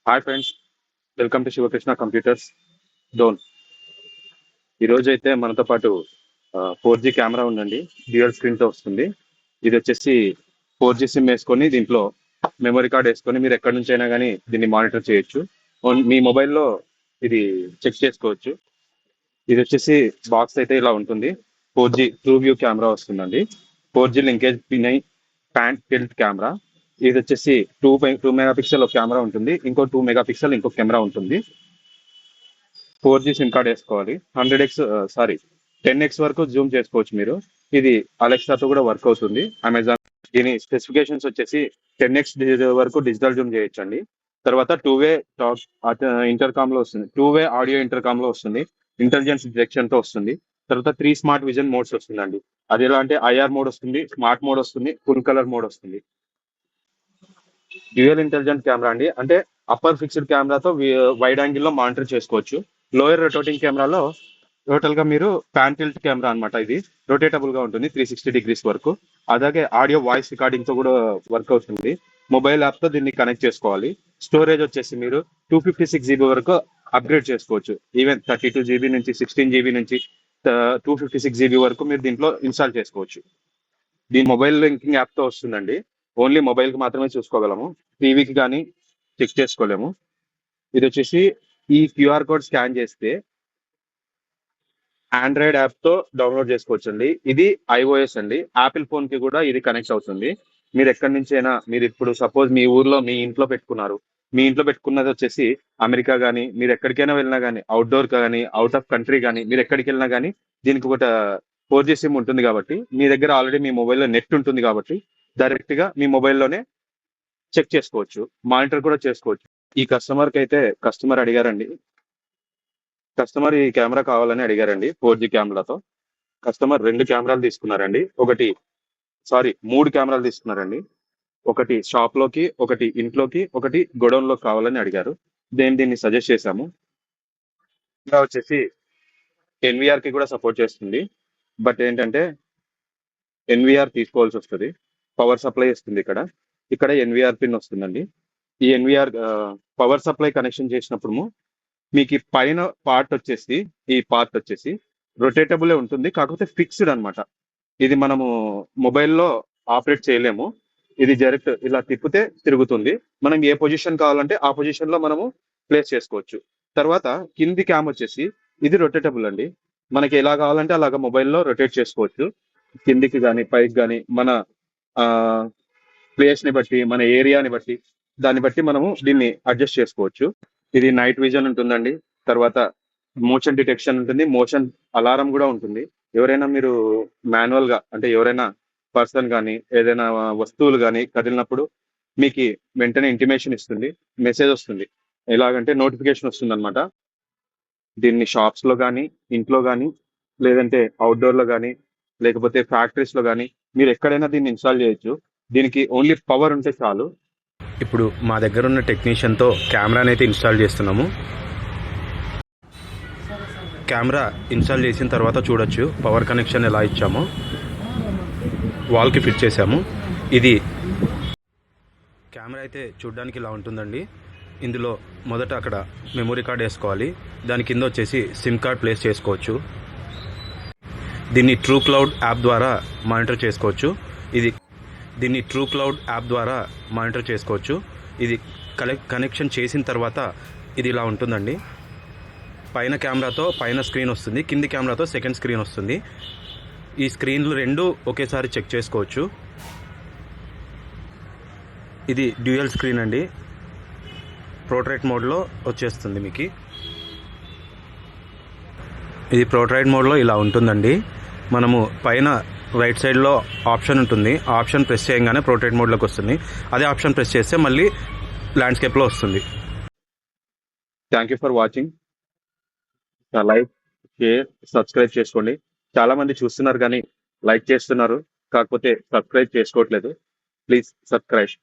Hi friends, welcome to Sivakrishna computers Dhone. ఈరోజు అయితే మనతో పాటు 4G కెమెరా ఉందండి. డ్యూయల్ స్క్రీన్తో వస్తుంది. ఇది వచ్చేసి 4G సిమ్ వేసుకొని దీంట్లో మెమరీ కార్డ్ వేసుకొని మీరు ఎక్కడి నుంచి అయినా కానీ దీన్ని మానిటర్ చేయొచ్చు. మీ మొబైల్లో ఇది చెక్ చేసుకోవచ్చు. ఇది వచ్చేసి బాక్స్ అయితే ఇలా ఉంటుంది. 4G ట్రూ వ్యూ కెమెరా వస్తుందండి. 4G linkage pin pant tilt camera. ఇది వచ్చేసి 2 మెగా పిక్సెల్ ఒక కెమెరా ఉంటుంది, ఇంకో 2 మెగా పిక్సెల్ ఇంకో కెమెరా ఉంటుంది. 4G సిమ్ కార్డ్ వేసుకోవాలి. 100x, సారీ, 10x వరకు జూమ్ చేసుకోవచ్చు మీరు. ఇది అలెక్సాతో కూడా వర్క్ అవుతుంది. అమెజాన్ దీని స్పెసిఫికేషన్స్ వచ్చేసి 10x వరకు డిజిటల్ జూమ్ చేయొచ్చండి. తర్వాత 2-వే టాక్ ఇంటర్కామ్ లో వస్తుంది, 2-వే ఆడియో ఇంటర్కామ్ లో వస్తుంది, ఇంటెలిజెన్స్ డిటెక్షన్ తో వస్తుంది. తర్వాత 3 స్మార్ట్ విజన్ మోడ్స్ వస్తుందండి. అది ఎలా అంటే ఐఆర్ మోడ్ వస్తుంది, స్మార్ట్ మోడ్ వస్తుంది, ఫుల్ కలర్ మోడ్ వస్తుంది. డ్యూయల్ ఇంటెలిజెంట్ కెమెరా అండి, అంటే అప్పర్ ఫిక్స్డ్ కెమెరాతో వైడ్ యాంగిల్ లో మానిటర్ చేసుకోవచ్చు. లోయర్ రొటేటింగ్ కెమెరాలో టోటల్ గా మీరు ప్యాన్ టిల్ట్ కెమెరా అన్నమాట. ఇది రొటేటబుల్ గా ఉంటుంది 360 డిగ్రీస్ వరకు. అలాగే ఆడియో వాయిస్ రికార్డింగ్ తో కూడా వర్క్ అవుతుంది. మొబైల్ యాప్ తో దీన్ని కనెక్ట్ చేసుకోవాలి. స్టోరేజ్ వచ్చేసి మీరు 256 GB వరకు అప్గ్రేడ్ చేసుకోవచ్చు. ఈవెన్ 32 GB నుంచి 16 GB నుంచి 256 GB వరకు మీరు దీంట్లో ఇన్స్టాల్ చేసుకోవచ్చు. దీని మొబైల్ లింకింగ్ యాప్ తో వస్తుందండి. ఓన్లీ మొబైల్ కి మాత్రమే చూసుకోగలము, టీవీకి కానీ చెక్ చేసుకోలేము. ఇది వచ్చేసి ఈ క్యూఆర్ కోడ్ స్కాన్ చేస్తే ఆండ్రాయిడ్ యాప్ తో డౌన్లోడ్ చేసుకోవచ్చు అండి. ఇది ఐఓఎస్ అండి. యాపిల్ ఫోన్ కి కూడా ఇది కనెక్ట్ అవుతుంది. మీరు ఎక్కడి నుంచి అయినా, మీరు ఇప్పుడు సపోజ్ మీ ఊర్లో మీ ఇంట్లో పెట్టుకున్నారు, మీ ఇంట్లో పెట్టుకున్నది వచ్చేసి అమెరికా కానీ, మీరు ఎక్కడికైనా వెళ్ళినా కానీ, అవుట్డోర్ కానీ, అవుట్ ఆఫ్ కంట్రీ కానీ, మీరు ఎక్కడికి వెళ్ళినా కానీ దీనికి ఒక 4G సిమ్ ఉంటుంది కాబట్టి మీ దగ్గర ఆల్రెడీ మీ మొబైల్లో నెట్ ఉంటుంది కాబట్టి డైరెక్ట్ గా మీ మొబైల్లోనే చెక్ చేసుకోవచ్చు, మానిటర్ కూడా చేసుకోవచ్చు. ఈ కస్టమర్ అడిగారండి. కస్టమర్ ఈ కెమెరా కావాలని అడిగారండి. 4G కెమెరాతో కస్టమర్ 2 కెమెరాలు తీసుకున్నారండి. సారీ, 3 కెమెరాలు తీసుకున్నారండి. ఒకటి షాప్ లోకి, ఒకటి ఇంట్లోకి, ఒకటి గొడౌన్ లోకి కావాలని అడిగారు. దీన్ని సజెస్ట్ చేశాము. ఇంకా వచ్చేసి ఎన్విఆర్ కి కూడా సపోర్ట్ చేస్తుంది. బట్ ఏంటంటే ఎన్విఆర్ తీసుకోవాల్సి వస్తుంది. పవర్ సప్లై వస్తుంది ఇక్కడ. ఇక్కడ ఎన్విఆర్ పిన్ వస్తుందండి. ఈ ఎన్విఆర్ పవర్ సప్లై కనెక్షన్ చేసినప్పుడు మీకు ఈ పైన పార్ట్ వచ్చేసి రొటేటబుల్ ఉంటుంది, కాకపోతే ఫిక్స్డ్ అన్నమాట. ఇది మనము మొబైల్లో ఆపరేట్ చేయలేము. ఇది డైరెక్ట్ ఇలా తిప్పితే తిరుగుతుంది. మనం ఏ పొజిషన్ కావాలంటే ఆ పొజిషన్ లో మనము ప్లేస్ చేసుకోవచ్చు. తర్వాత కింది క్యామ్ వచ్చేసి ఇది రొటేటబుల్ అండి. మనకి ఎలా కావాలంటే అలాగా మొబైల్లో రొటేట్ చేసుకోవచ్చు. కిందికి కానీ పైకి కానీ మన ప్లేస్ ని బట్టి, మన ఏరియాని బట్టి, దాన్ని బట్టి మనము దీన్ని అడ్జస్ట్ చేసుకోవచ్చు. ఇది నైట్ విజన్ ఉంటుందండి. తర్వాత మోషన్ డిటెక్షన్ ఉంటుంది, మోషన్ అలారం కూడా ఉంటుంది. ఎవరైనా మీరు మాన్యువల్ గా, అంటే ఎవరైనా పర్సన్ కానీ ఏదైనా వస్తువులు కానీ కదిలినప్పుడు మీకు వెంటనే ఇంటిమేషన్ ఇస్తుంది, మెసేజ్ వస్తుంది. ఎలాగంటే నోటిఫికేషన్ వస్తుంది అనమాట. దీన్ని షాప్స్ లో కానీ, ఇంట్లో కానీ, లేదంటే అవుట్డోర్ లో కానీ, లేకపోతే ఫ్యాక్టరీస్ లో కానీ మీరు ఎక్కడైనా దీన్ని ఇన్స్టాల్ చేయొచ్చు. దీనికి ఓన్లీ పవర్ ఉంటే చాలు. ఇప్పుడు మా దగ్గర ఉన్న టెక్నీషియన్తో కెమెరాని అయితే ఇన్స్టాల్ చేస్తున్నాము. కెమెరా ఇన్స్టాల్ చేసిన తర్వాత చూడొచ్చు పవర్ కనెక్షన్ ఎలా ఇచ్చామో. వాల్కి ఫిట్ చేసాము. ఇది కెమెరా అయితే చూడడానికి ఇలా ఉంటుందండి. ఇందులో మొదట అక్కడ మెమరీ కార్డ్ వేసుకోవాలి. దాని కింద వచ్చేసి సిమ్ కార్డ్ ప్లేస్ చేసుకోవచ్చు. దీన్ని ట్రూ క్లౌడ్ యాప్ ద్వారా మానిటర్ చేసుకోవచ్చు. ఇది కనెక్షన్ చేసిన తర్వాత ఇది ఇలా ఉంటుందండి. పైన కెమెరాతో పైన స్క్రీన్ వస్తుంది, కింది కెమెరాతో సెకండ్ స్క్రీన్ వస్తుంది. ఈ స్క్రీన్లు రెండు ఒకేసారి చెక్ చేసుకోవచ్చు. ఇది డ్యూయల్ స్క్రీన్ అండి. పోర్ట్రైట్ మోడ్లో వచ్చేస్తుంది మీకు. ఇది పోర్ట్రైట్ మోడ్లో ఇలా ఉంటుందండి. మనము పైన రైట్ సైడ్లో ఆప్షన్ ఉంటుంది. ఆ ఆప్షన్ ప్రెస్ చేయగానే పోర్ట్రైట్ మోడ్లోకి వస్తుంది. అదే ఆప్షన్ ప్రెస్ చేస్తే మళ్ళీ ల్యాండ్స్కేప్లో వస్తుంది. Thank you for watching. Like, share, subscribe చేసుకోండి. చాలా మంది చూస్తున్నారు కానీ లైక్ చేస్తున్నారు, కాకపోతే సబ్స్క్రైబ్ చేసుకోవట్లేదు. Please subscribe.